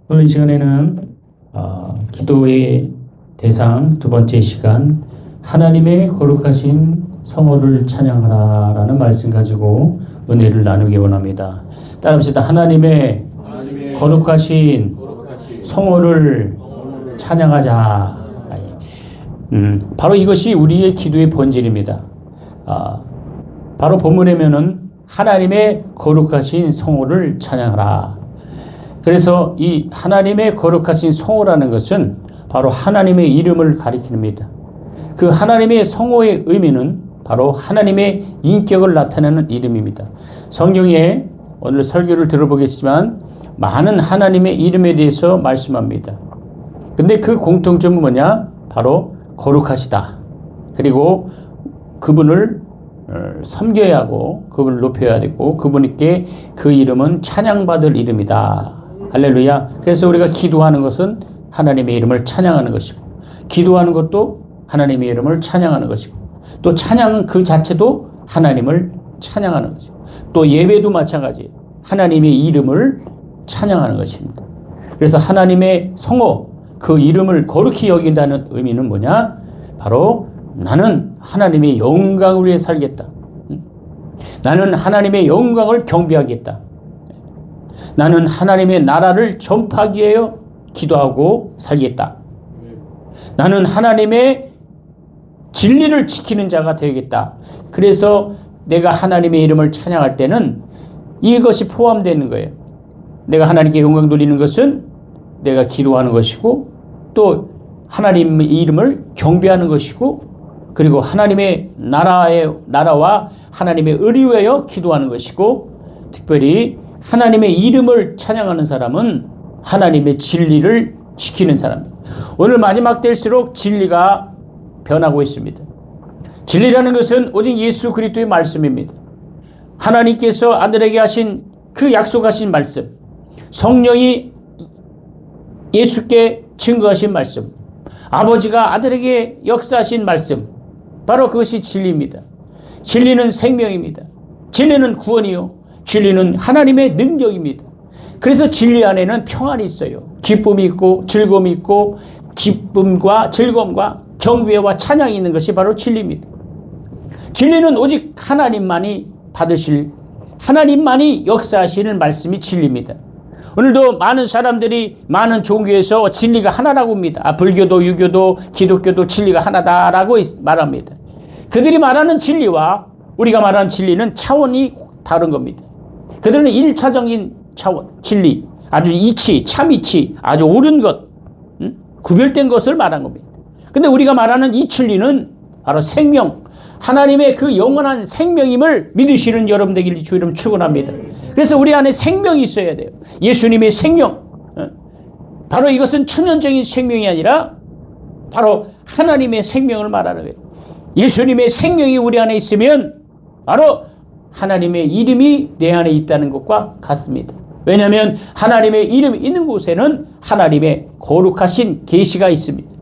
오늘 이 시간에는 기도의 대상 두 번째 시간, 하나님의 거룩하신 성호를 찬양하라라는 말씀 가지고 은혜를 나누기 원합니다. 따라합시다. 하나님의 거룩하신 성호를 찬양하자. 바로 이것이 우리의 기도의 본질입니다. 바로 본문에면은 하나님의 거룩하신 성호를 찬양하라. 그래서 이 하나님의 거룩하신 성호라는 것은 바로 하나님의 이름을 가리킵니다. 그 하나님의 성호의 의미는 바로 하나님의 인격을 나타내는 이름입니다. 성경에 오늘 설교를 들어보겠지만 많은 하나님의 이름에 대해서 말씀합니다. 근데 그 공통점은 뭐냐? 바로 거룩하시다. 그리고 그분을 섬겨야 하고 그분을 높여야 되고 그분께 그 이름은 찬양받을 이름이다. 할렐루야. 그래서 우리가 기도하는 것은 하나님의 이름을 찬양하는 것이고, 기도하는 것도 하나님의 이름을 찬양하는 것이고, 또 찬양 그 자체도 하나님을 찬양하는 것이고, 또 예배도 마찬가지예요. 하나님의 이름을 찬양하는 것입니다. 그래서 하나님의 성호, 그 이름을 거룩히 여긴다는 의미는 뭐냐? 바로 나는 하나님의 영광을 위해 살겠다. 나는 하나님의 영광을 경배하겠다. 나는 하나님의 나라를 전파하기 위하여 기도하고 살겠다. 나는 하나님의 진리를 지키는 자가 되겠다. 그래서 내가 하나님의 이름을 찬양할 때는 이것이 포함되는 거예요. 내가 하나님께 영광 돌리는 것은 내가 기도하는 것이고, 또 하나님의 이름을 경배하는 것이고, 그리고 하나님의 나라와 하나님의 의를 위하여 기도하는 것이고, 특별히 하나님의 이름을 찬양하는 사람은 하나님의 진리를 지키는 사람입니다. 오늘 마지막 때일수록 진리가 변하고 있습니다. 진리라는 것은 오직 예수 그리스도의 말씀입니다. 하나님께서 아들에게 하신 그 약속하신 말씀, 성령이 예수께 증거하신 말씀, 아버지가 아들에게 역사하신 말씀, 바로 그것이 진리입니다. 진리는 생명입니다. 진리는 구원이요, 진리는 하나님의 능력입니다. 그래서 진리 안에는 평안이 있어요. 기쁨이 있고 즐거움이 있고, 기쁨과 즐거움과 경배와 찬양이 있는 것이 바로 진리입니다. 진리는 오직 하나님만이 받으실, 하나님만이 역사하시는 말씀이 진리입니다. 오늘도 많은 사람들이 많은 종교에서 진리가 하나라고 합니다. 불교도 유교도 기독교도 진리가 하나다라고 말합니다. 그들이 말하는 진리와 우리가 말하는 진리는 차원이 다른 겁니다. 그들은 1차적인 차원, 진리, 아주 이치, 참이치, 아주 옳은 것, 구별된 것을 말한 겁니다. 근데 우리가 말하는 이 진리는 바로 생명, 하나님의 그 영원한 생명임을 믿으시는 여러분 되기를 주 이름 축원합니다. 그래서 우리 안에 생명이 있어야 돼요. 예수님의 생명. 바로 이것은 천연적인 생명이 아니라 바로 하나님의 생명을 말하는 거예요. 예수님의 생명이 우리 안에 있으면 바로 하나님의 이름이 내 안에 있다는 것과 같습니다. 왜냐하면 하나님의 이름이 있는 곳에는 하나님의 거룩하신 계시가 있습니다.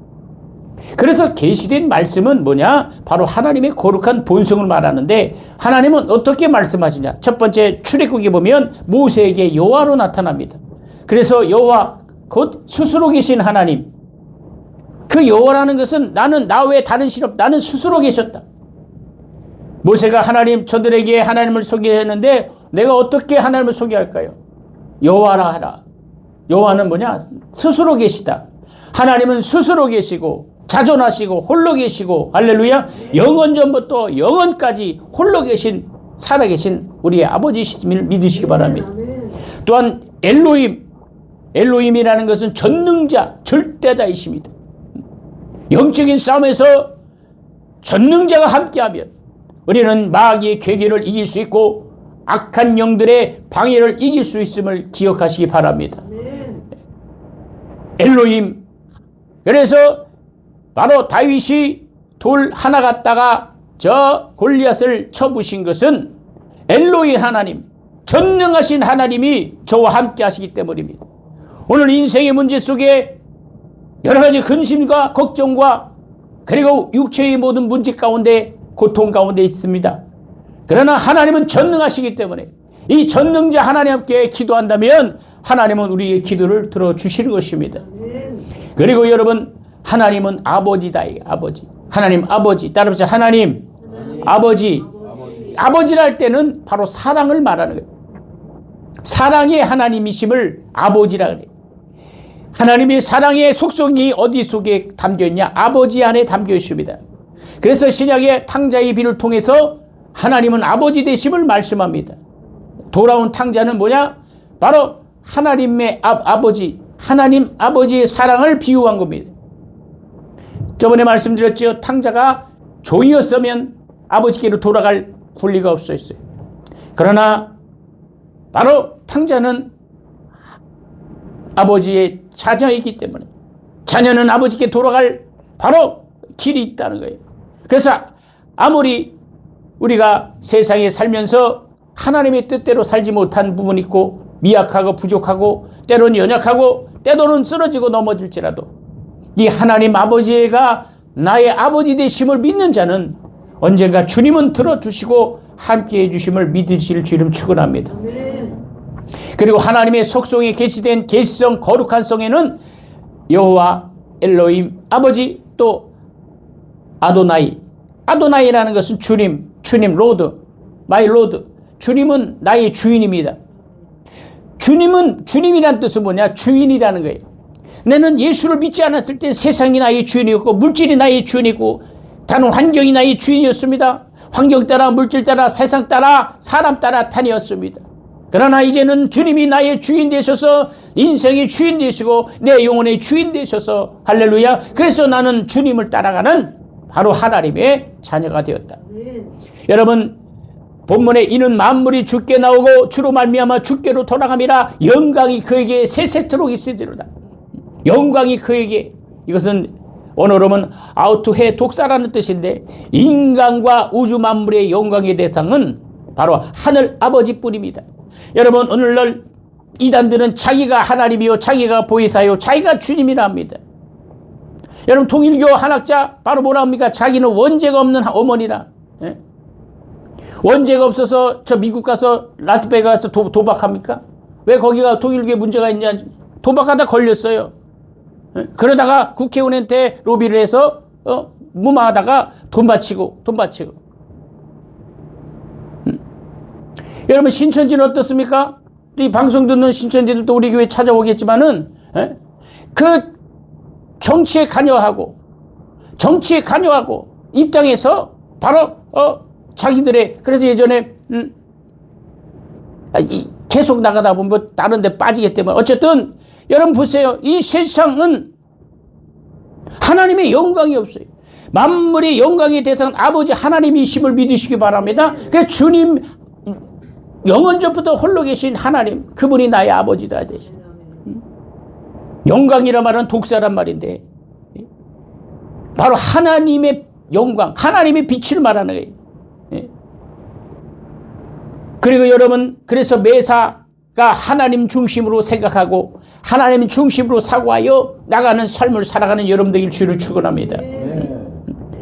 그래서 계시된 말씀은 뭐냐? 바로 하나님의 거룩한 본성을 말하는데, 하나님은 어떻게 말씀하시냐? 첫 번째 출애굽기에 보면 모세에게 여호와로 나타납니다. 그래서 여호와 곧 스스로 계신 하나님, 그 여호와라는 것은 나는 나 외에 다른 신 없다, 나는 스스로 계셨다. 모세가 하나님, 저들에게 하나님을 소개했는데 내가 어떻게 하나님을 소개할까요? 여호와라 하라. 여호와는 뭐냐? 스스로 계시다. 하나님은 스스로 계시고 자존하시고 홀로 계시고, 할렐루야, 영원 전부터 영원까지 홀로 계신 살아계신 우리의 아버지심을 믿으시기 바랍니다. 또한 엘로힘이라는 것은 전능자, 절대자이십니다. 영적인 싸움에서 전능자가 함께하면 우리는 마귀의 괴계를 이길 수 있고 악한 영들의 방해를 이길 수 있음을 기억하시기 바랍니다. 엘로힘. 그래서 바로 다윗이 돌 하나 갖다가 저 골리앗을 쳐부신 것은 엘로힘 하나님, 전능하신 하나님이 저와 함께 하시기 때문입니다. 오늘 인생의 문제 속에 여러 가지 근심과 걱정과 그리고 육체의 모든 문제 가운데, 고통 가운데 있습니다. 그러나 하나님은 전능하시기 때문에 이 전능자 하나님께 기도한다면 하나님은 우리의 기도를 들어주시는 것입니다. 그리고 여러분, 하나님은 아버지다. 아버지. 하나님 아버지. 따라서 하나님 아버지. 아버지라 할 때는 바로 사랑을 말하는 거예요. 사랑의 하나님이심을 아버지라 그래요. 하나님의 사랑의 속성이 어디 속에 담겨 있냐? 아버지 안에 담겨 있습니다. 그래서 신약의 탕자의 비를 통해서 하나님은 아버지 되심을 말씀합니다. 돌아온 탕자는 뭐냐? 바로 하나님의 아버지, 하나님 아버지의 사랑을 비유한 겁니다. 저번에 말씀드렸죠. 탕자가 종이었으면 아버지께로 돌아갈 권리가 없었어요. 그러나 바로 탕자는 아버지의 자녀이기 때문에 자녀는 아버지께 돌아갈 바로 길이 있다는 거예요. 그래서 아무리 우리가 세상에 살면서 하나님의 뜻대로 살지 못한 부분이 있고 미약하고 부족하고 때로는 연약하고 때로는 쓰러지고 넘어질지라도 이 하나님 아버지가 나의 아버지 되심을 믿는 자는 언젠가 주님은 들어주시고 함께해 주심을 믿으실 주 이름 축원합니다. 그리고 하나님의 속성에 계시된 계시성 거룩한 성에는 여호와 엘로힘 아버지 또 아도나이라는 것은 주님 로드 마이 로드 주님은 나의 주인입니다. 주님이란 뜻은 뭐냐? 주인이라는 거예요. 나는 예수를 믿지 않았을 때 세상이 나의 주인이었고 물질이 나의 주인이고 다른 환경이 나의 주인이었습니다. 환경 따라 물질 따라 세상 따라 사람 따라 다녔습니다. 그러나 이제는 주님이 나의 주인 되셔서 인생의 주인 되시고 내 영혼의 주인 되셔서 할렐루야. 그래서 나는 주님을 따라가는 바로 하나님의 자녀가 되었다. 여러분 본문에 이는 만물이 주께 나오고 주로 말미암아 주께로 돌아감이라 영광이 그에게 세세토록 있으리로다. 영광이 그에게 이것은 원어로는 아우투해 독사라는 뜻인데 인간과 우주 만물의 영광의 대상은 바로 하늘 아버지뿐입니다. 여러분 오늘날 이단들은 자기가 하나님이요 자기가 보혜사요 자기가 주님이라 합니다. 여러분 통일교 한학자 바로 뭐라 합니까? 자기는 원죄가 없는 어머니라. 예? 원죄가 없어서 저 미국 가서 라스베가스 도박합니까? 왜 거기가 통일교에 문제가 있냐? 도박하다 걸렸어요. 예? 그러다가 국회의원한테 로비를 해서 무마하다가 돈 바치고 여러분 신천지는 어떻습니까? 이 방송 듣는 신천지들도 우리 교회 찾아오겠지만은 그 정치에 관여하고 입당해서 바로 자기들의 그래서 예전에 계속 나가다 보면 뭐 다른 데 빠지기 때문에 어쨌든 여러분 보세요. 이 세상은 하나님의 영광이 없어요. 만물의 영광의 대상은 아버지 하나님이심을 믿으시기 바랍니다. 그래서 주님 영원전부터 홀로 계신 하나님 그분이 나의 아버지다 되신 영광이란 말은 독사란 말인데 바로 하나님의 영광 하나님의 빛을 말하는 거예요. 그리고 여러분 그래서 매사가 하나님 중심으로 생각하고 하나님 중심으로 사고하여 나가는 삶을 살아가는 여러분들의 주를 축원합니다.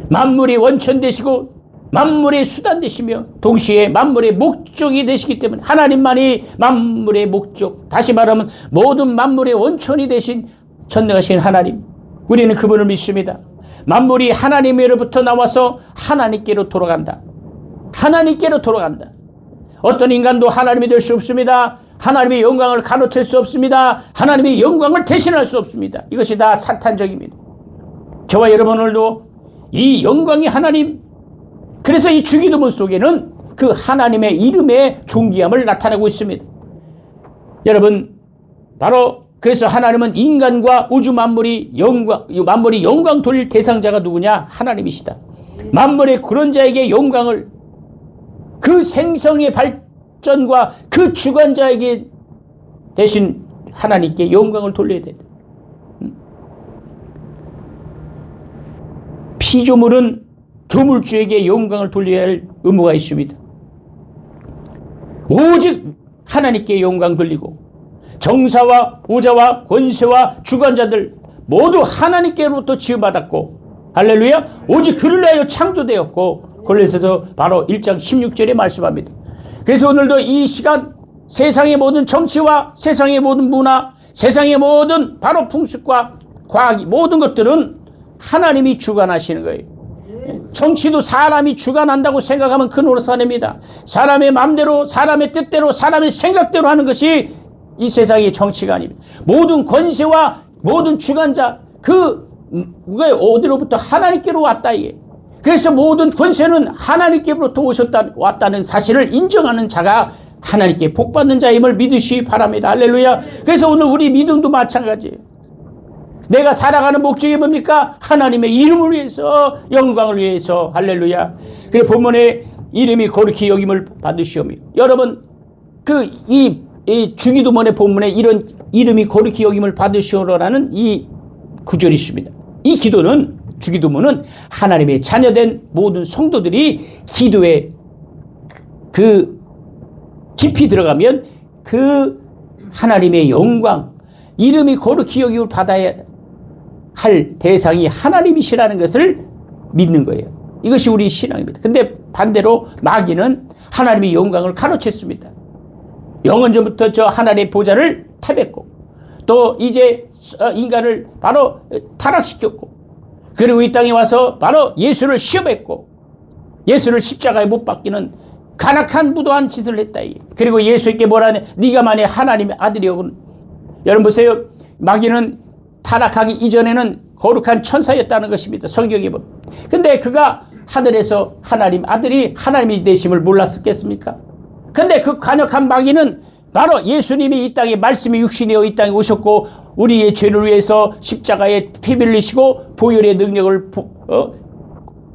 만물이 원천 되시고 만물의 수단 되시며 동시에 만물의 목적이 되시기 때문에 하나님만이 만물의 목적 다시 말하면 모든 만물의 원천이 되신 전능하신 하나님 우리는 그분을 믿습니다. 만물이 하나님으로부터 나와서 하나님께로 돌아간다. 어떤 인간도 하나님이 될 수 없습니다. 하나님의 영광을 가로챌 수 없습니다. 하나님의 영광을 대신할 수 없습니다. 이것이 다 사탄적입니다. 저와 여러분들도 이 영광이 하나님 그래서 이 주기도문 속에는 그 하나님의 이름의 존귀함을 나타내고 있습니다. 여러분 바로 그래서 하나님은 인간과 우주 만물이 영광 돌릴 대상자가 누구냐? 하나님이시다. 만물의 그런 자에게 영광을 그 생성의 발전과 그 주관자에게 대신 하나님께 영광을 돌려야 된다. 피조물은 조물주에게 영광을 돌려야 할 의무가 있습니다. 오직 하나님께 영광 돌리고 정사와 보좌와 권세와 주관자들 모두 하나님께로부터 지음받았고 할렐루야 오직 그를 위하여 창조되었고 골로새서 바로 1장 16절에 말씀합니다. 그래서 오늘도 이 시간 세상의 모든 정치와 세상의 모든 문화, 세상의 모든 바로 풍습과 과학, 모든 것들은 하나님이 주관하시는 거예요. 정치도 사람이 주관한다고 생각하면 큰 오산입니다. 사람의 마음대로, 사람의 뜻대로, 사람의 생각대로 하는 것이 이 세상의 정치가 아닙니다. 모든 권세와 모든 주관자, 그게 어디로부터 하나님께로 왔다. 그래서 모든 권세는 하나님께로부터 왔다는 사실을 인정하는 자가 하나님께 복받는 자임을 믿으시기 바랍니다. 할렐루야. 그래서 오늘 우리 믿음도 마찬가지예요. 내가 살아가는 목적이 뭡니까? 하나님의 이름을 위해서, 영광을 위해서. 할렐루야. 그래 본문에 이름이 거룩히 여김을 받으시오며, 여러분 이 주기도문의 본문에 이런 이름이 거룩히 여김을 받으시오라는 이 구절이 있습니다. 이 기도는, 주기도문은 하나님의 자녀된 모든 성도들이 기도에 깊이 들어가면 하나님의 영광, 이름이 거룩히 여김을 받아야 할 대상이 하나님이시라는 것을 믿는 거예요. 이것이 우리 신앙입니다. 근데 반대로 마귀는 하나님의 영광을 가로챘습니다. 영원전부터 저 하나님의 보좌를 탐했고, 또 이제 인간을 바로 타락시켰고, 그리고 이 땅에 와서 바로 예수를 시험했고, 예수를 십자가에 못 박기는 간악한 무도한 짓을 했다. 그리고 예수께 뭐라네? 네가 만약 하나님의 아들이오군. 여러분 보세요. 마귀는 타락하기 이전에는 거룩한 천사였다는 것입니다. 성경에 보면. 근데 그가 하늘에서 하나님 아들이 하나님이 되심을 몰랐었겠습니까? 근데 그 간역한 마귀는 바로 예수님이 이 땅에 말씀이 육신이어 이 땅에 오셨고 우리의 죄를 위해서 십자가에 피 흘리시고 보혈의 능력을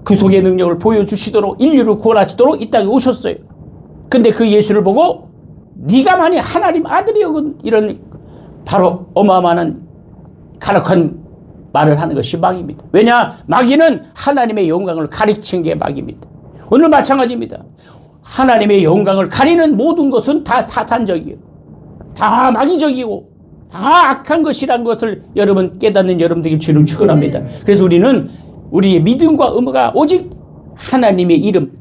구속의 능력을 보여주시도록 인류를 구원하시도록 이 땅에 오셨어요. 근데 그 예수를 보고 네가 만약 하나님 아들이여, 이런 바로 어마어마한 간악한 말을 하는 것이 마귀입니다. 왜냐? 마귀는 하나님의 영광을 가리킨 게 마귀입니다. 오늘 마찬가지입니다. 하나님의 영광을 가리는 모든 것은 다 사탄적이에요. 다 마귀적이고 다 악한 것이라는 것을 여러분 깨닫는 여러분들에게 주님 축원합니다. 그래서 우리는 우리의 믿음과 의무가 오직 하나님의 이름,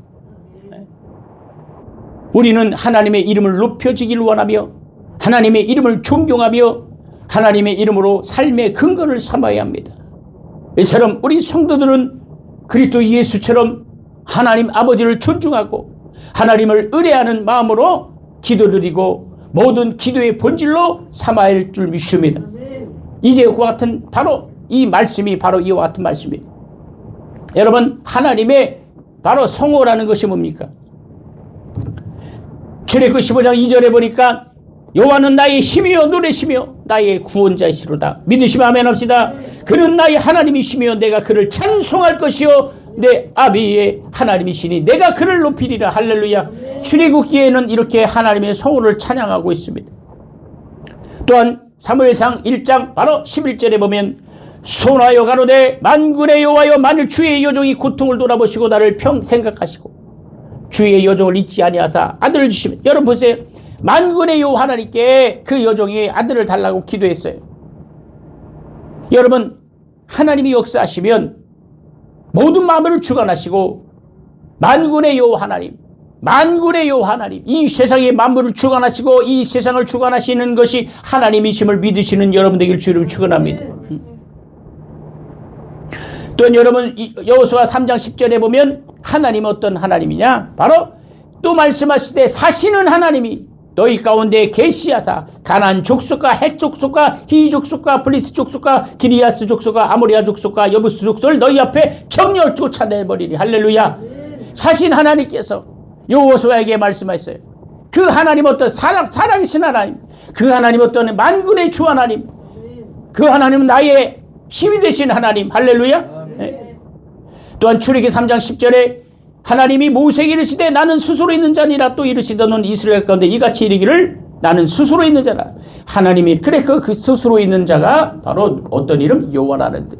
우리는 하나님의 이름을 높여지기를 원하며 하나님의 이름을 존경하며 하나님의 이름으로 삶의 근거를 삼아야 합니다. 이처럼 우리 성도들은 그리스도 예수처럼 하나님 아버지를 존중하고 하나님을 의뢰하는 마음으로 기도드리고 모든 기도의 본질로 삼아야 할 줄 믿습니다. 이제 그와 같은 바로 이 말씀이 바로 이와 같은 말씀입니다. 여러분, 하나님의 바로 성호라는 것이 뭡니까? 출애굽기 15장 2절에 보니까 여호와는 나의 힘이요 노래시며 나의 구원자이시로다. 믿으시면 아멘 합시다. 그는 나의 하나님이시며 내가 그를 찬송할 것이요 내 아비의 하나님이시니 내가 그를 높이리라. 할렐루야. 출애굽기에는 이렇게 하나님의 성호를 찬양하고 있습니다. 또한 사무엘상 1장 바로 11절에 보면 손하여 가로되 만군의 여호와여 만일 주의 여종이 고통을 돌아보시고 나를 생각하시고 주의 여종을 잊지 아니하사 아들을 주시면, 여러분 보세요. 만군의 여호와 하나님께 그 여종이 아들을 달라고 기도했어요. 여러분, 하나님이 역사하시면 모든 마음을 주관하시고 만군의 여호와 하나님, 만군의 여호와 하나님, 이 세상의 만물을 주관하시고 이 세상을 주관하시는 것이 하나님이심을 믿으시는 여러분 되길 주를 축원합니다. 또 여러분 여호수아 3장 10절에 보면 하나님 어떤 하나님이냐? 바로 또 말씀하시되 사시는 하나님이 너희 가운데 계시하사 가나안 족속과 헷 족속과 히 족속과 블리스 족속과 기리아스 족속과 아모리아 족속과 여부스 족속을 너희 앞에 정렬 쫓아내버리리. 할렐루야. 사신 하나님께서 여호수아에게 말씀하셨어요. 그 하나님 어떤 살아계신 하나님, 그 하나님 어떤 만군의 주 하나님, 그 하나님은 나의 힘이 되신 하나님. 할렐루야. 네. 또한 출애굽기 3장 10절에 하나님이 모세에게 이르시되 나는 스스로 있는 자니라. 또 이르시되 너는 이스라엘 가운데 이같이 이르기를 나는 스스로 있는 자라. 하나님이 그래 그 스스로 있는 자가 바로 어떤 이름? 여호와라는 데.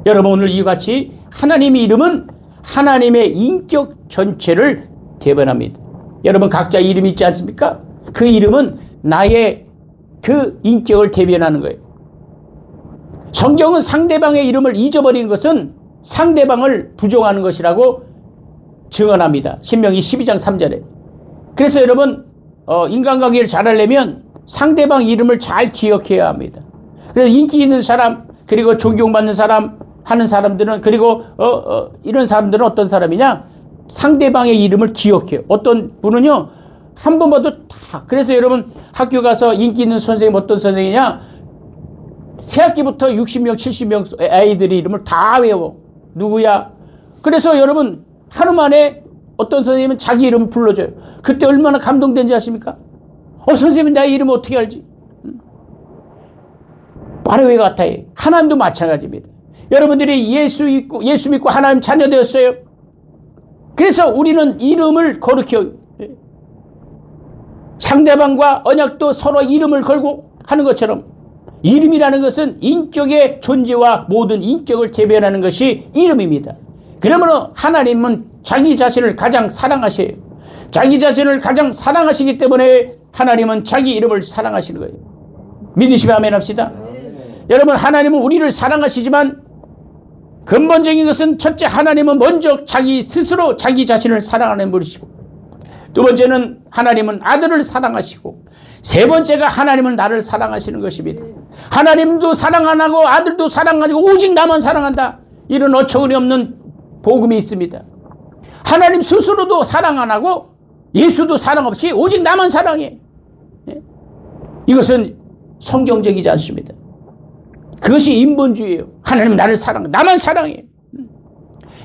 여러분 오늘 이같이 하나님의 이름은 하나님의 인격 전체를 대변합니다. 여러분 각자 이름이 있지 않습니까? 그 이름은 나의 그 인격을 대변하는 거예요. 성경은 상대방의 이름을 잊어버리는 것은 상대방을 부정하는 것이라고 증언합니다. 신명기 12장 3절에. 그래서 여러분 인간관계를 잘하려면 상대방 이름을 잘 기억해야 합니다. 그래서 인기 있는 사람, 그리고 존경받는 사람, 하는 사람들은, 그리고 이런 사람들은 어떤 사람이냐? 상대방의 이름을 기억해요. 어떤 분은요, 한 번 봐도 다. 그래서 여러분 학교 가서 인기 있는 선생님 어떤 선생이냐? 새학기부터 60명, 70명 아이들의 이름을 다 외워. 누구야? 그래서 여러분 하루 만에 어떤 선생님은 자기 이름을 불러줘요. 그때 얼마나 감동된지 아십니까? 선생님 나의 이름 어떻게 알지? 바로 왜 같아요? 하나님도 마찬가지입니다. 여러분들이 예수 믿고 하나님 자녀 되었어요. 그래서 우리는 이름을 거룩히 상대방과 언약도 서로 이름을 걸고 하는 것처럼 이름이라는 것은 인격의 존재와 모든 인격을 대변하는 것이 이름입니다. 그러므로 하나님은 자기 자신을 가장 사랑하셔요. 자기 자신을 가장 사랑하시기 때문에 하나님은 자기 이름을 사랑하시는 거예요. 믿으시면 아멘 합시다. 여러분 하나님은 우리를 사랑하시지만 근본적인 것은 첫째 하나님은 먼저 자기 스스로 자기 자신을 사랑하는 분이시고 두 번째는 하나님은 아들을 사랑하시고 세 번째가 하나님은 나를 사랑하시는 것입니다. 하나님도 사랑 안 하고 아들도 사랑 가지고 오직 나만 사랑한다. 이런 어처구니 없는 복음이 있습니다. 하나님 스스로도 사랑 안 하고 예수도 사랑 없이 오직 나만 사랑해. 이것은 성경적이지 않습니다. 그것이 인본주의예요. 하나님 나를 사랑해. 나만 사랑해.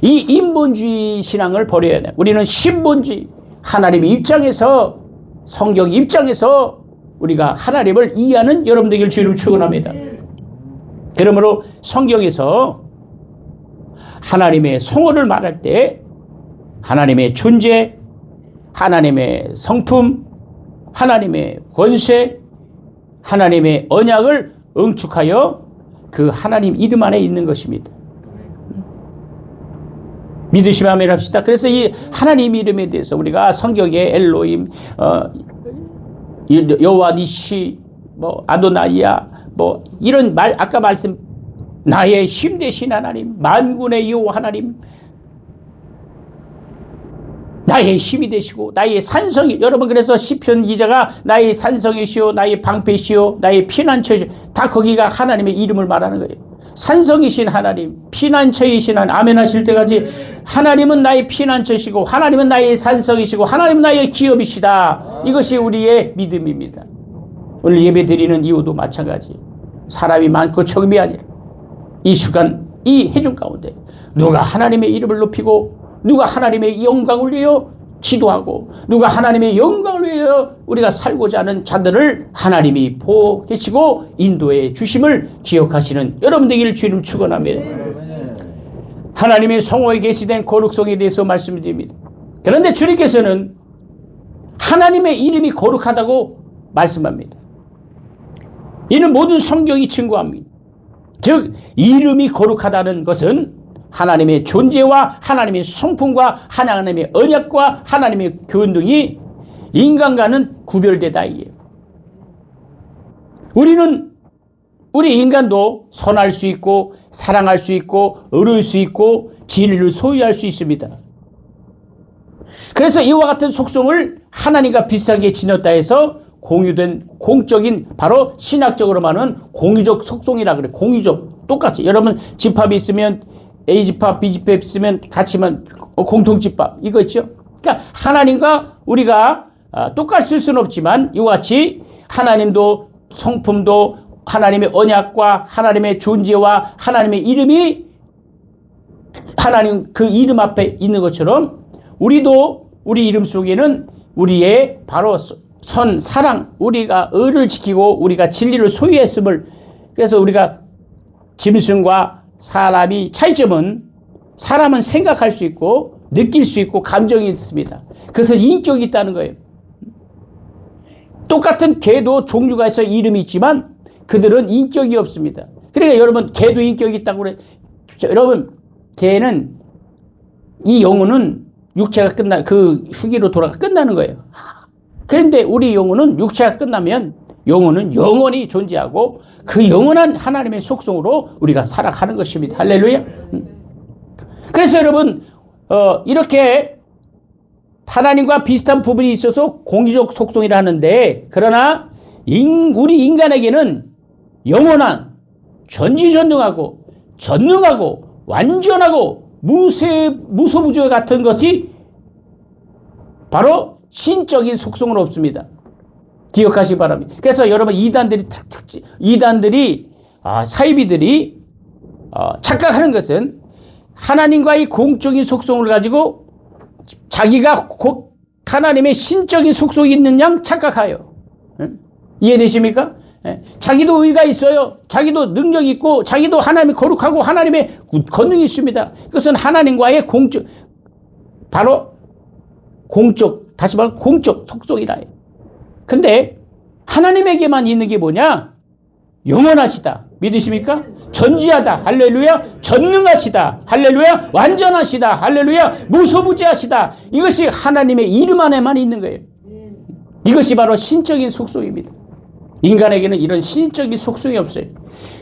이 인본주의 신앙을 버려야 돼. 우리는 신본주의. 하나님의 입장에서 성경 입장에서 우리가 하나님을 이해하는 여러분 되길 주의로 축원합니다. 그러므로 성경에서 하나님의 성호를 말할 때 하나님의 존재, 하나님의 성품, 하나님의 권세, 하나님의 언약을 응축하여 그 하나님 이름 안에 있는 것입니다. 믿으시면 아멘 합시다. 그래서 이 하나님 이름에 대해서 우리가 성경에 엘로임, 여호와 니시, 아도나이야, 이런 말, 아까 말씀, 나의 힘 되신 하나님, 만군의 여호와 하나님, 나의 힘이 되시고 나의 산성이, 여러분 그래서 시편 기자가 나의 산성이시오, 나의 방패시오, 나의 피난처시오, 다 거기가 하나님의 이름을 말하는 거예요. 산성이신 하나님, 피난처이신 하나님, 아멘 하실 때까지 하나님은 나의 피난처시고 하나님은 나의 산성이시고 하나님은 나의 기업이시다. 이것이 우리의 믿음입니다. 오늘 예배 드리는 이유도 마찬가지. 사람이 많고 적음이 아니라 이 시간 이 해중 가운데 누가 하나님의 이름을 높이고 누가 하나님의 영광을 위하여 기도하고 누가 하나님의 영광을 위하여 우리가 살고자 하는 자들을 하나님이 보호 계시고 인도해 주심을 기억하시는 여러분 되기를 주님 축원합니다. 하나님의 성호에 계시된 거룩성에 대해서 말씀드립니다. 그런데 주님께서는 하나님의 이름이 거룩하다고 말씀합니다. 이는 모든 성경이 증거합니다. 즉 이름이 거룩하다는 것은 하나님의 존재와 하나님의 성품과 하나님의 언약과 하나님의 교훈 등이 인간과는 구별되다 이게요. 우리 인간도 선할 수 있고 사랑할 수 있고 의로울 수 있고 진리를 소유할 수 있습니다. 그래서 이와 같은 속성을 하나님과 비슷하게 지녔다 해서 공유된 공적인 바로 신학적으로 말하는 공유적 속성이라 그래. 공유적 똑같이 여러분 집합이 있으면 A집합, B집합 있으면 같이만 공통집합 이거 있죠. 그러니까 하나님과 우리가 똑같이 쓸 수는 없지만 이와 같이 하나님도 성품도 하나님의 언약과 하나님의 존재와 하나님의 이름이 하나님 그 이름 앞에 있는 것처럼 우리도 우리 이름 속에는 우리의 바로 선, 사랑, 우리가 의를 지키고 우리가 진리를 소유했음을 그래서 우리가 짐승과 사람이 차이점은 사람은 생각할 수 있고 느낄 수 있고 감정이 있습니다. 그래서 인격이 있다는 거예요. 똑같은 개도 종류가 있어 이름이 있지만 그들은 인격이 없습니다. 그러니까 여러분 개도 인격이 있다고 그래. 여러분 개는 이 영혼은 육체가 그 후기로 돌아가 끝나는 거예요. 그런데 우리 영혼은 육체가 끝나면 영혼은 영원히 존재하고 그 영원한 하나님의 속성으로 우리가 살아가는 것입니다. 할렐루야. 그래서 여러분 이렇게 하나님과 비슷한 부분이 있어서 공기적 속성이라 하는데, 그러나 우리 인간에게는 영원한 전지전능하고 전능하고 완전하고 무소부재 같은 것이 바로 신적인 속성은 없습니다. 기억하시기 바랍니다. 그래서 여러분 사이비들이 착각하는 것은 하나님과의 공적인 속성을 가지고 자기가 하나님의 신적인 속성이 있는 양 착각해요. 이해되십니까? 자기도 의가 있어요. 자기도 능력이 있고 자기도 하나님이 거룩하고 하나님의 권능이 있습니다. 그것은 하나님과의 다시 말해 공적 속성이라 해요. 근데 하나님에게만 있는 게 뭐냐? 영원하시다. 믿으십니까? 전지하다. 할렐루야. 전능하시다. 할렐루야. 완전하시다. 할렐루야. 무소부재하시다. 이것이 하나님의 이름 안에만 있는 거예요. 이것이 바로 신적인 속성입니다. 인간에게는 이런 신적인 속성이 없어요.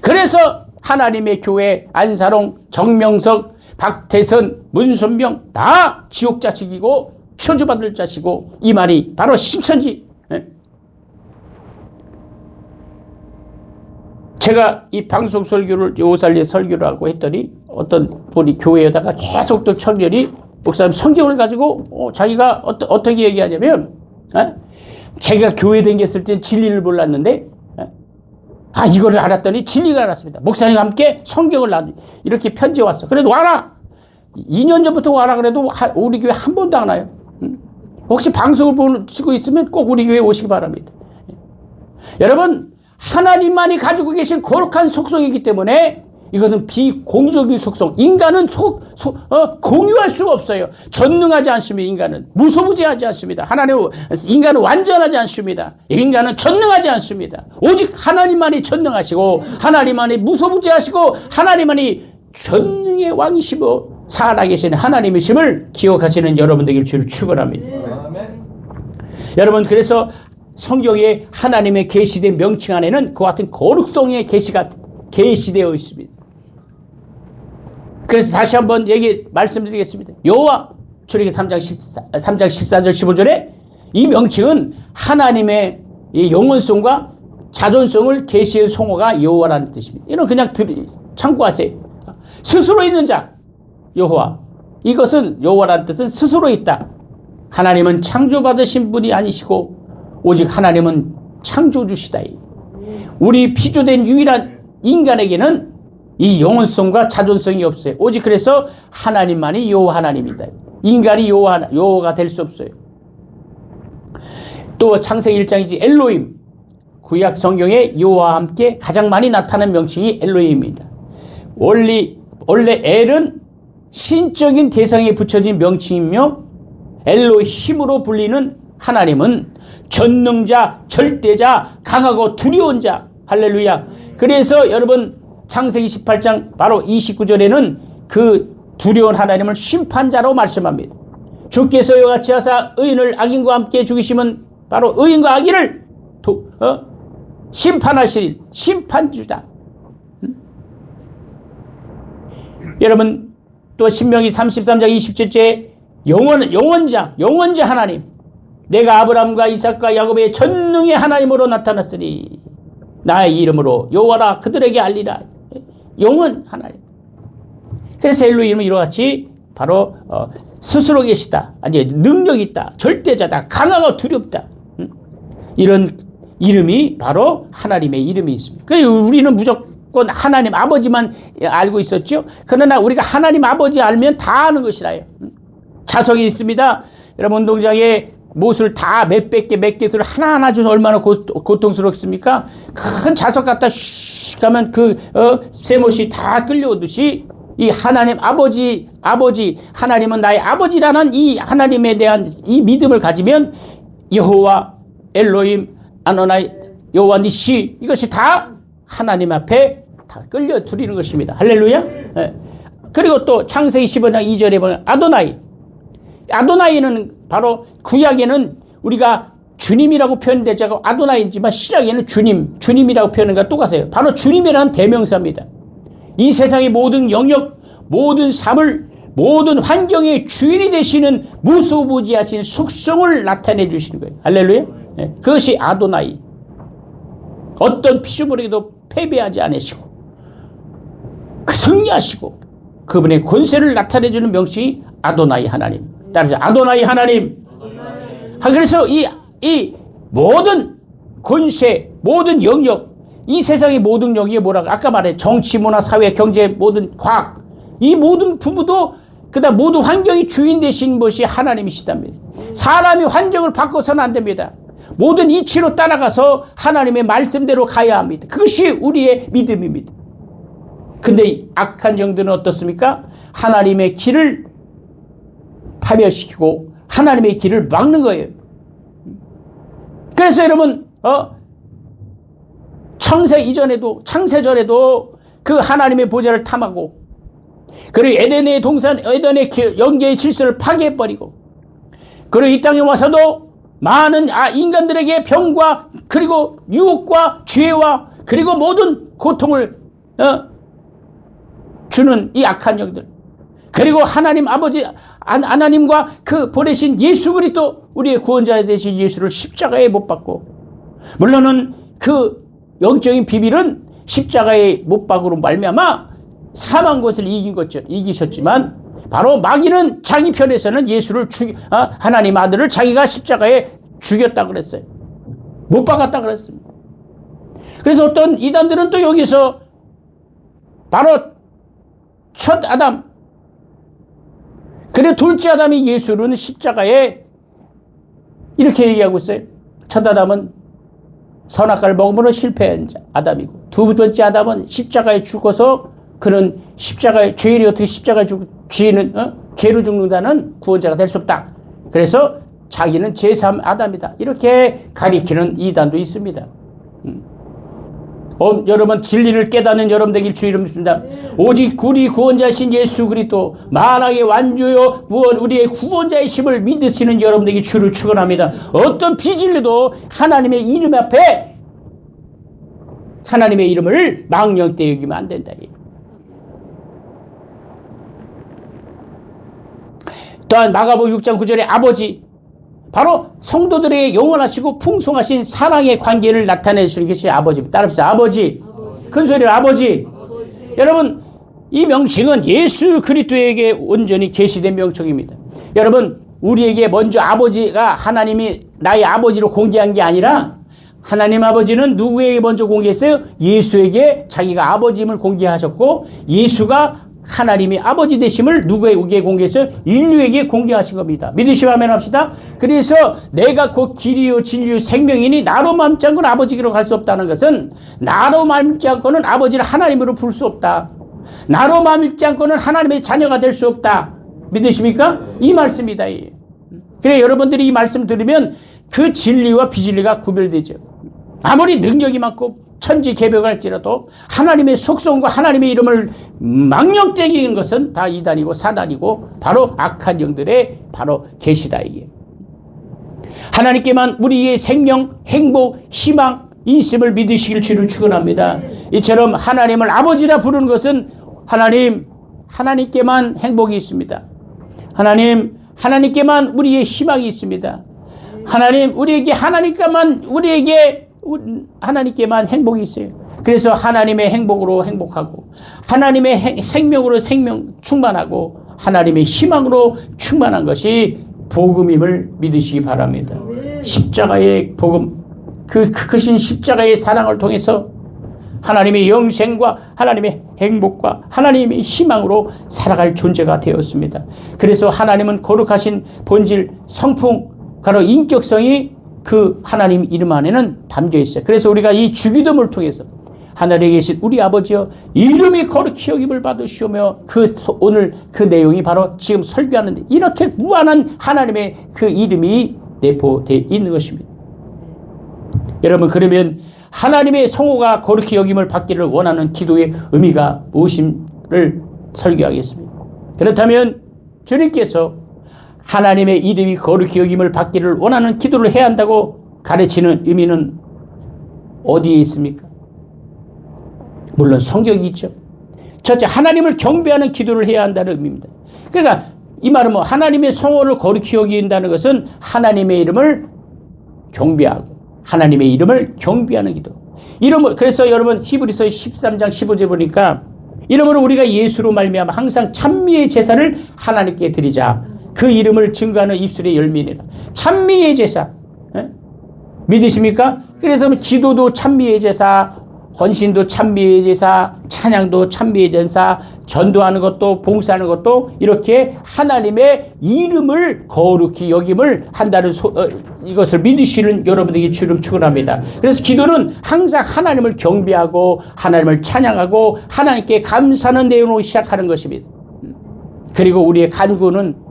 그래서 하나님의 교회 안사롱, 정명석, 박태선, 문선명 다 지옥 자식이고 저주받을 자식이고, 이 말이 바로 신천지. 제가 이 방송 설교를 요살리 설교를 하고 했더니 어떤 분이 교회에다가 계속 또 청년이 목사님 성경을 가지고 자기가 어떻게 얘기하냐면, 제가 교회 다녔을 때 진리를 몰랐는데 이거를 알았더니 진리를 알았습니다. 목사님과 함께 성경을 이렇게 편지 왔어. 그래도 와라. 2년 전부터 와라 그래도 우리 교회 한 번도 안 와요. 혹시 방송을 보시고 있으면 꼭 우리 교회 오시기 바랍니다. 여러분, 하나님만이 가지고 계신 거룩한 속성이기 때문에 이것은 비공적인 속성. 인간은 공유할 수가 없어요. 전능하지 않습니다. 인간은 무소부재하지 않습니다. 인간은 완전하지 않습니다. 인간은 전능하지 않습니다. 오직 하나님만이 전능하시고 하나님만이 무소부재하시고 하나님만이 전능의 왕이시고 살아계신 하나님이심을 기억하시는 여러분 되길 주를 축원합니다. 아멘. 여러분, 그래서 성경에 하나님의 계시된 명칭 안에는 그와 같은 거룩성의 계시가 계시되어 있습니다. 그래서 다시 한번 말씀드리겠습니다. 여호와 출애굽기 3장 14절 15절에 이 명칭은 하나님의 영원성과 자존성을 계시의 성호가 여호와라는 뜻입니다. 이런 그냥 참고하세요. 스스로 있는 자 여호와, 이것은 여호와라는 뜻은 스스로 있다. 하나님은 창조받으신 분이 아니시고 오직 하나님은 창조주시다. 우리 피조된 유일한 인간에게는 이 영원성과 자존성이 없어요. 오직 그래서 하나님만이 여호와 하나님이다. 인간이 여호와가 될 수 없어요. 또 창세기 1장이지 엘로힘, 구약 성경에 여호와와 함께 가장 많이 나타나는 명칭이 엘로힘입니다. 원래 엘은 신적인 대상에 붙여진 명칭이며 엘로힘으로 불리는 하나님은 전능자, 절대자, 강하고 두려운 자. 할렐루야. 그래서 여러분 창세기 18장 바로 29절에는 그 두려운 하나님을 심판자로 말씀합니다. 주께서 이와 같이 하사 의인을 악인과 함께 죽이시면 바로 의인과 악인을 심판하실 심판주다. 여러분 또 신명기 33장 27절에 영원자 하나님, 내가 아브라함과 이삭과 야곱의 전능의 하나님으로 나타났으니 나의 이름으로 여호와라 그들에게 알리라. 영원 하나님. 그래서 엘로힘은 이와 같이 바로 스스로 계시다, 아니 능력이 있다, 절대자다, 강하고 두렵다. 이런 이름이 바로 하나님의 이름이 있습니다. 그래서 우리는 무조건 하나님 아버지만 알고 있었죠. 그러나 우리가 하나님 아버지 알면 다 아는 것이라요. 자석이 있습니다. 여러분 운동장에 못을 다 몇백 개, 몇 개수를 하나하나 주면 얼마나 고통스럽습니까? 큰 자석 갖다 슉 가면 쇠못이 다 끌려오듯이 이 하나님 아버지, 하나님은 나의 아버지라는 이 하나님에 대한 이 믿음을 가지면 여호와, 엘로힘, 아노나이, 여호와 니시, 이것이 다 하나님 앞에 다 끌려 들이는 것입니다. 할렐루야. 네. 그리고 또 창세기 15장 2절에 보면 아도나이는 바로 구약에는 우리가 주님이라고 표현되지 않고 아도나이지만 신약에는 주님이라고 표현하는 것과 똑같아요. 바로 주님이라는 대명사입니다. 이 세상의 모든 영역, 모든 삶을 모든 환경의 주인이 되시는 무소부지하신 속성을 나타내 주시는 거예요. 할렐루야. 네. 그것이 아도나이. 어떤 피조물에게도 패배하지 않으시고 승리하시고 그분의 권세를 나타내 주는 명칭이 아도나이 하나님. 따라서 아도나이 하나님. 그래서 이 모든 권세, 모든 영역, 이 세상의 모든 영역이 뭐라고 아까 말해 정치, 문화, 사회, 경제, 모든 과학, 이 모든 부부도 그다음 모든 환경의 주인 되신 것이 하나님이시답니다. 사람이 환경을 바꿔서는 안 됩니다. 모든 이치로 따라가서 하나님의 말씀대로 가야 합니다. 그것이 우리의 믿음입니다. 근데 악한 영들은 어떻습니까? 하나님의 길을 파멸시키고 하나님의 길을 막는 거예요. 그래서 여러분 창세 이전에도 창세 전에도 그 하나님의 보좌를 탐하고 그리고 에덴의 동산 에덴의 영계의 질서를 파괴해버리고 그리고 이 땅에 와서도 많은 인간들에게 병과 그리고 유혹과 죄와 그리고 모든 고통을 주는 이 악한 영들 그리고 하나님 아버지 하나님과 그 보내신 예수 그리스도 우리의 구원자 되신 예수를 십자가에 못 박고 물론은 그 영적인 비밀은 십자가에 못 박으로 말미암아 사망 것을 이기셨지만 바로 마귀는 자기 편에서는 예수를 하나님 아들을 자기가 십자가에 죽였다 그랬어요. 못 박았다 그랬습니다. 그래서 어떤 이단들은 또 여기서 바로 첫 아담 그리고 둘째 아담이 예수는 십자가에 이렇게 얘기하고 있어요. 첫 아담은 선악과를 먹음으로 실패한 아담이고 두 번째 아담은 십자가에 죽어서 그는 십자가에 죄인이 어떻게 십자가에 죄로 죽는다는 구원자가 될 수 없다. 그래서 자기는 제3 아담이다. 이렇게 가리키는 이단도 있습니다. 여러분 진리를 깨닫는 여러분 되길 주 이름으로 믿습니다. 오직 우리 구원자신 예수 그리스도 만왕의 완주요 우리의 구원자이심을 믿으시는 여러분 되길 주를 축원합니다. 어떤 비진리도 하나님의 이름 앞에 하나님의 이름을 망령되이 여기면 안 된다. 또한 마가복음 6장 9절에 아버지 바로 성도들에게 영원하시고 풍성하신 사랑의 관계를 나타내시는 것이 아버지입니다. 따라합시다. 아버지. 큰 소리로 아버지. 여러분 이 명칭은 예수 그리스도에게 온전히 계시된 명칭입니다. 여러분 우리에게 먼저 아버지가 하나님이 나의 아버지로 공개한 게 아니라 하나님 아버지는 누구에게 먼저 공개했어요? 예수에게 자기가 아버지임을 공개하셨고 예수가 하나님의 아버지 되심을 누구에게 공개했어요? 인류에게 공개하신 겁니다. 믿으시면 아멘 합시다. 그래서 내가 곧 길이요 진리요 생명이니 나로 맘지 않고는 아버지께로 갈 수 없다는 것은 나로 맘지 않고는 아버지를 하나님으로 부를 수 없다. 나로 맘지 않고는 하나님의 자녀가 될 수 없다. 믿으십니까? 이 말씀이다. 그래 여러분들이 이 말씀 들으면 그 진리와 비진리가 구별되죠. 아무리 능력이 많고 천지개벽할지라도 하나님의 속성과 하나님의 이름을 망령되게 하는 것은 다 이단이고 사단이고 바로 악한 영들의 바로 계시다 이게. 하나님께만 우리의 생명, 행복, 희망 있음을 믿으시길 주를 축원합니다. 이처럼 하나님을 아버지라 부르는 것은 하나님께만 행복이 있습니다. 하나님께만 우리의 희망이 있습니다. 하나님께만 행복이 있어요. 그래서 하나님의 행복으로 행복하고 하나님의 생명으로 생명 충만하고 하나님의 희망으로 충만한 것이 복음임을 믿으시기 바랍니다. 십자가의 복음, 그 크신 십자가의 사랑을 통해서 하나님의 영생과 하나님의 행복과 하나님의 희망으로 살아갈 존재가 되었습니다. 그래서 하나님은 거룩하신 본질, 성품, 바로 인격성이 그 하나님 이름 안에는 담겨 있어요. 그래서 우리가 이 주기도문을 통해서 하늘에 계신 우리 아버지여 이름이 거룩히 여김을 받으시오며 오늘 그 내용이 바로 지금 설교하는데 이렇게 무한한 하나님의 그 이름이 내포되어 있는 것입니다. 여러분 그러면 하나님의 성호가 거룩히 여김을 받기를 원하는 기도의 의미가 무엇인를 설교하겠습니다. 그렇다면 주님께서 하나님의 이름이 거룩히 여김을 받기를 원하는 기도를 해야 한다고 가르치는 의미는 어디에 있습니까? 물론 성경이 있죠. 첫째, 하나님을 경배하는 기도를 해야 한다는 의미입니다. 그러니까 이 말은 뭐 하나님의 성호를 거룩히 여긴다는 것은 하나님의 이름을 경배하고 하나님의 이름을 경배하는 기도. 이름을 그래서 여러분 히브리서 13장 15절 보니까 이름으로 우리가 예수로 말미암아 항상 찬미의 제사를 하나님께 드리자. 그 이름을 증거하는 입술의 열매니라. 찬미의 제사. 믿으십니까? 그래서 기도도 찬미의 제사, 헌신도 찬미의 제사, 찬양도 찬미의 제사, 전도하는 것도 봉사하는 것도 이렇게 하나님의 이름을 거룩히 여김을 한다는 이것을 믿으시는 여러분에게 주름 축원합니다. 그래서 기도는 항상 하나님을 경배하고 하나님을 찬양하고 하나님께 감사하는 내용으로 시작하는 것입니다. 그리고 우리의 간구는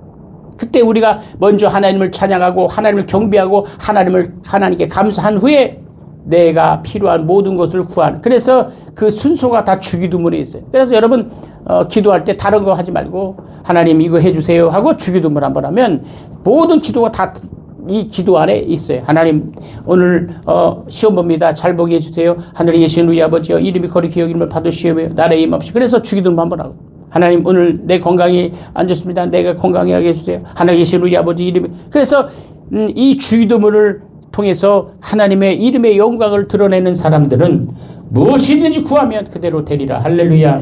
그때 우리가 먼저 하나님을 찬양하고 하나님을 경배하고 하나님께 감사한 후에 내가 필요한 모든 것을 구하는. 그래서 그 순서가 다 주기도문에 있어요. 그래서 여러분 기도할 때 다른 거 하지 말고 하나님 이거 해주세요 하고 주기도문 한번 하면 모든 기도가 다 이 기도 안에 있어요. 하나님 오늘 시험 봅니다. 잘 보게 해주세요. 하늘에 계신 우리 아버지여 이름이 거룩히 여김을 받으시오며 나라의 임없이. 그래서 주기도문 한번 하고 하나님 오늘 내 건강이 안 좋습니다. 내가 건강하게 하게 해주세요. 하늘에 계신 우리 아버지 이름이. 그래서 이 주기도문을 통해서 하나님의 이름의 영광을 드러내는 사람들은 무엇이든지 구하면 그대로 되리라. 할렐루야.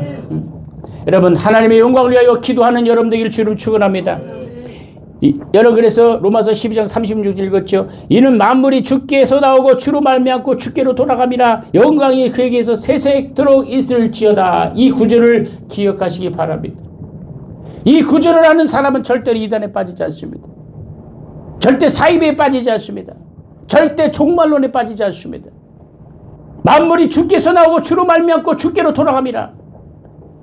여러분 하나님의 영광을 위하여 기도하는 여러분 되기를 주름 축원합니다. 여러분 그래서 로마서 12장 36절 읽었죠. 이는 만물이 주께서 나오고 주로 말미암고 주께로 돌아갑니다. 영광이 그에게서 세세토록 있을지어다. 이 구절을 기억하시기 바랍니다. 이 구절을 아는 사람은 절대로 이단에 빠지지 않습니다. 절대 사이비에 빠지지 않습니다. 절대 종말론에 빠지지 않습니다. 만물이 주께서 나오고 주로 말미암고 주께로 돌아갑니다.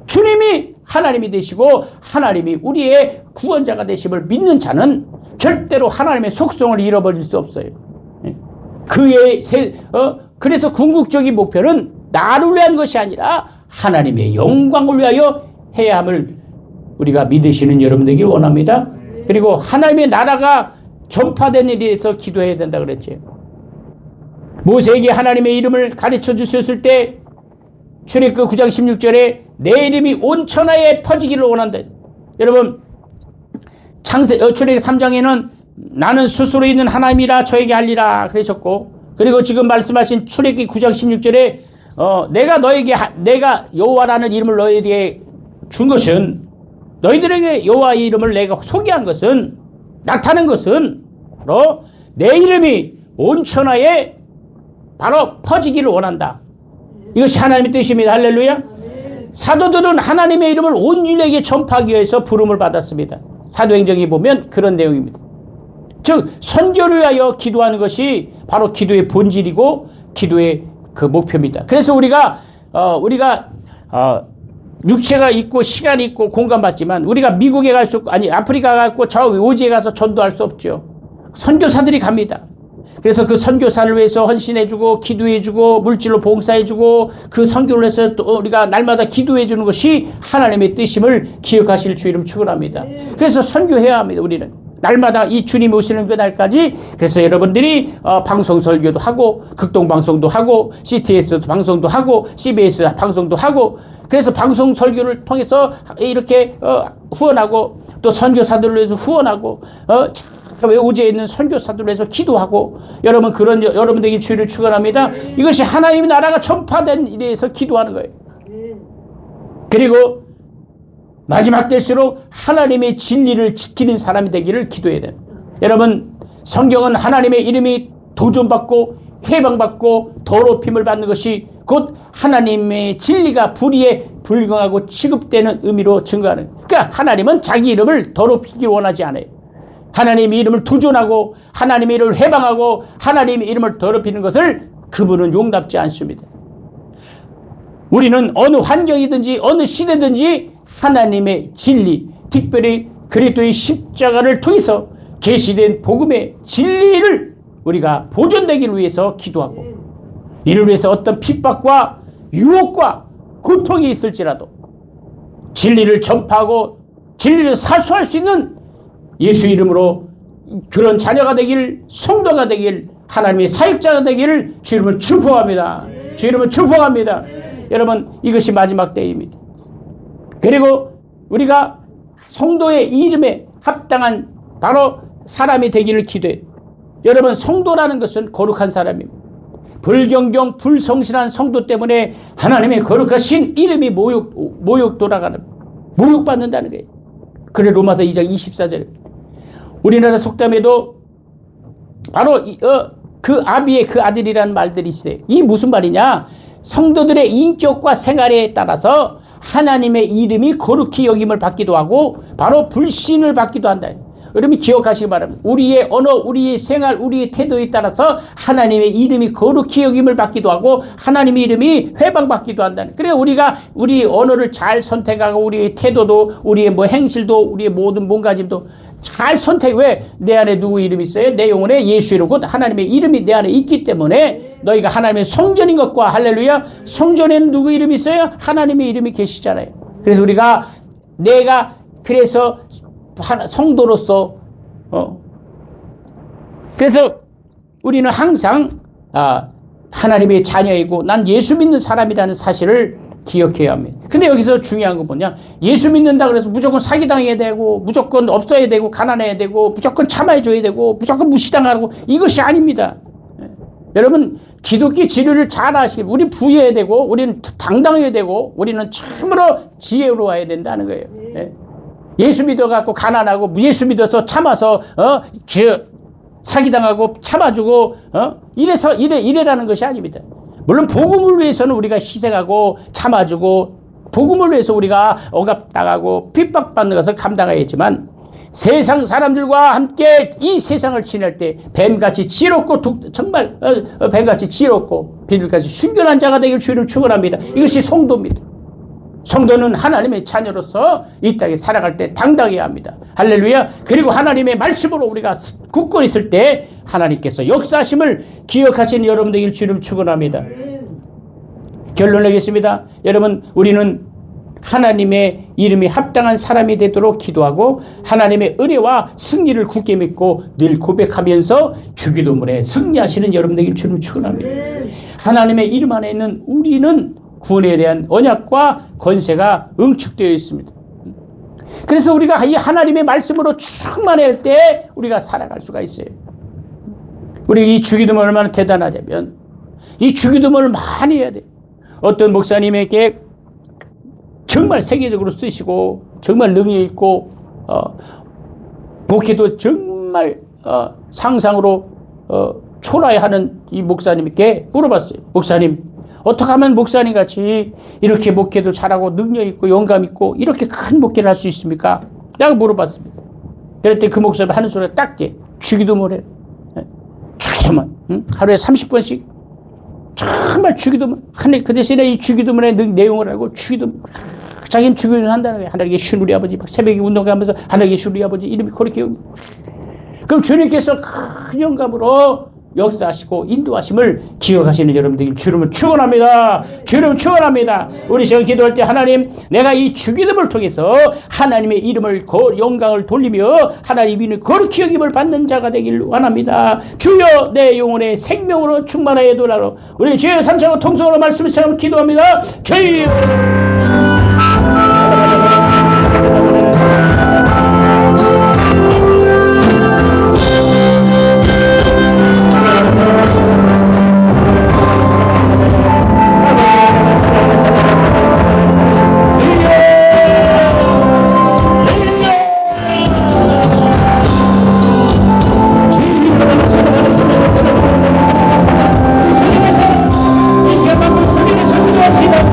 주님이 하나님이 되시고 하나님이 우리의 구원자가 되심을 믿는 자는 절대로 하나님의 속성을 잃어버릴 수 없어요. 그래서 궁극적인 목표는 나를 위한 것이 아니라 하나님의 영광을 위하여 해야 함을 우리가 믿으시는 여러분들에게 원합니다. 그리고 하나님의 나라가 전파된 일에 대해서 기도해야 된다 그랬죠. 모세에게 하나님의 이름을 가르쳐 주셨을 때 출애굽 9장 16절에 내 이름이 온 천하에 퍼지기를 원한다. 여러분 출애굽 3장에는 나는 스스로 있는 하나님이라 저에게 알리라 그러셨고, 그리고 지금 말씀하신 출애굽 9장 16절에 내가 여호와라는 이름을 너희에게 준 것은, 너희들에게 여호와의 이름을 내가 소개한 것은, 나타낸 것은 바로 내 이름이 온 천하에 바로 퍼지기를 원한다. 이것이 하나님의 뜻입니다. 할렐루야. 사도들은 하나님의 이름을 온 인류에게 전파하기 위해서 부름을 받았습니다. 사도행전에 보면 그런 내용입니다. 즉 선교를 위하여 기도하는 것이 바로 기도의 본질이고 기도의 그 목표입니다. 그래서 우리가 육체가 있고 시간이 있고 공간받지만 우리가 미국에 갈 수 없고 아프리카 가고 저 오지에 가서 전도할 수 없죠. 선교사들이 갑니다. 그래서 그 선교사를 위해서 헌신해주고 기도해주고 물질로 봉사해주고 그 선교를 해서 또 우리가 날마다 기도해주는 것이 하나님의 뜻임을 기억하실 주 이름 축원합니다. 그래서 선교해야 합니다. 우리는 날마다 이 주님 오시는 그날까지. 그래서 여러분들이 방송 설교도 하고 극동방송도 하고 CTS 방송도 하고 CBS 방송도 하고, 그래서 방송 설교를 통해서 이렇게 후원하고 또 선교사들을 위해서 후원하고 오지에 있는 선교사들을 위해서 기도하고, 여러분 그런 여러분들에게 주의를 축원합니다. 이것이 하나님의 나라가 전파된 일에 대해서 기도하는 거예요. 그리고 마지막 때일수록 하나님의 진리를 지키는 사람이 되기를 기도해야 돼요. 여러분 성경은 하나님의 이름이 도전받고 해방받고 더럽힘을 받는 것이 곧 하나님의 진리가 불의에 불경하고 취급되는 의미로 증거하는, 그러니까 하나님은 자기 이름을 더럽히기 원하지 않아요. 하나님의 이름을 도전하고 하나님의 이름을 해방하고 하나님의 이름을 더럽히는 것을 그분은 용납지 않습니다. 우리는 어느 환경이든지 어느 시대든지 하나님의 진리, 특별히 그리스도의 십자가를 통해서 계시된 복음의 진리를 우리가 보존되기를 위해서 기도하고, 이를 위해서 어떤 핍박과 유혹과 고통이 있을지라도 진리를 전파하고 진리를 사수할 수 있는 예수 이름으로 그런 자녀가 되길, 성도가 되길, 하나님의 사역자가 되기를 주 이름을 축복합니다. 주 이름을 축복합니다. 여러분 이것이 마지막 때입니다. 그리고 우리가 성도의 이름에 합당한 바로 사람이 되기를 기도해요. 여러분, 성도라는 것은 거룩한 사람입니다. 불경경 불성실한 성도 때문에 하나님의 거룩하신 이름이 모욕 돌아가는, 모욕받는다는 거예요. 그래 로마서 2장 24절에 우리나라 속담에도 바로 그 아비의 그 아들이라는 말들이 있어요. 이 무슨 말이냐? 성도들의 인격과 생활에 따라서 하나님의 이름이 거룩히 여김을 받기도 하고 바로 불신을 받기도 한다. 여러분 기억하시기 바랍니다. 우리의 언어, 우리의 생활, 우리의 태도에 따라서 하나님의 이름이 거룩히 여김을 받기도 하고 하나님의 이름이 회방받기도 한다는. 그래서 우리가 우리 언어를 잘 선택하고 우리의 태도도 우리의 뭐 행실도 우리의 모든 몸가짐도 잘 선택. 왜? 내 안에 누구 이름이 있어요? 내 영혼에 예수 이름 곧 하나님의 이름이 내 안에 있기 때문에 너희가 하나님의 성전인 것과 할렐루야 성전에는 누구 이름이 있어요? 하나님의 이름이 계시잖아요. 그래서 내가 그래서 성도로서 그래서 우리는 항상 하나님의 자녀이고 난 예수 믿는 사람이라는 사실을 기억해야 합니다. 근데 여기서 중요한 건 뭐냐? 예수 믿는다 그래서 무조건 사기당해야 되고 무조건 없어야 되고 가난해야 되고 무조건 참아줘야 되고 무조건 무시당하고 이것이 아닙니다. 여러분 기독교 진리를 잘 아시고 우리 부여해야 되고 우리는 당당해야 되고 우리는 참으로 지혜로워야 된다는 거예요. 예수 믿어갖고 가난하고 예수 믿어서 참아서 사기당하고 참아주고 이래라는 것이 아닙니다. 물론 복음을 위해서는 우리가 희생하고 참아주고 복음을 위해서 우리가 억압당하고 핍박받는 것을 감당해야지만 세상 사람들과 함께 이 세상을 지낼 때 뱀같이 지혜롭고 정말 뱀같이 지혜롭고 비둘기같이 순결한 자가 되길 주를 축원합니다. 이것이 성도입니다. 성도는 하나님의 자녀로서 이 땅에 살아갈 때 당당해야 합니다. 할렐루야. 그리고 하나님의 말씀으로 우리가 굳건히 있을 때 하나님께서 역사하심을 기억하시는 여러분 되길 주를 축원합니다. 결론 내겠습니다. 여러분 우리는 하나님의 이름이 합당한 사람이 되도록 기도하고 하나님의 은혜와 승리를 굳게 믿고 늘 고백하면서 주기도문에 승리하시는 여러분 되길 주를 축원합니다. 하나님의 이름 안에 있는 우리는 구원에 대한 언약과 권세가 응축되어 있습니다. 그래서 우리가 이 하나님의 말씀으로 충만할 때 우리가 살아갈 수가 있어요. 우리 이 주기도문 얼마나 대단하냐면 이 주기도문을 많이 해야 돼요. 어떤 목사님에게 정말 세계적으로 쓰시고 정말 능력 있고 목회도 정말 상상으로 초라해하는 이 목사님께 물어봤어요. 목사님 어떻게 하면 목사님 같이 이렇게 목회도 잘하고 능력 있고 영감 있고 이렇게 큰 목회를 할 수 있습니까? 라고 물어봤습니다. 그랬더니 그 목사님 하는 소리가 딱게 주기도문 해요. 주기도문 하루에 30번씩 정말 주기도문 그 대신에 이 주기도문의 내용을 알고 주기도문 자기는 주기도문 한다는 거예요. 하나님께 신 우리 아버지 막 새벽에 운동하면서 하나님께 신 우리 아버지 이름이 그렇게 그럼 주님께서 큰 영감으로 역사하시고 인도하심을 기억하시는 여러분들 주님을 축원합니다. 주님을 축원합니다. 우리 시간 기도할 때 하나님 내가 이 주기도문을 통해서 하나님의 이름을 영광을 돌리며 하나님 이름을 거룩히 여김을 받는 자가 되길 원합니다. 주여 내 영혼의 생명으로 충만하여 돌아로 우리 주여 삼창으로 통성으로 말씀을 생각하며 기도합니다. 주여 이 시간 만큼 소리를 소리합시다.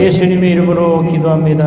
예수님의 이름으로 기도합니다.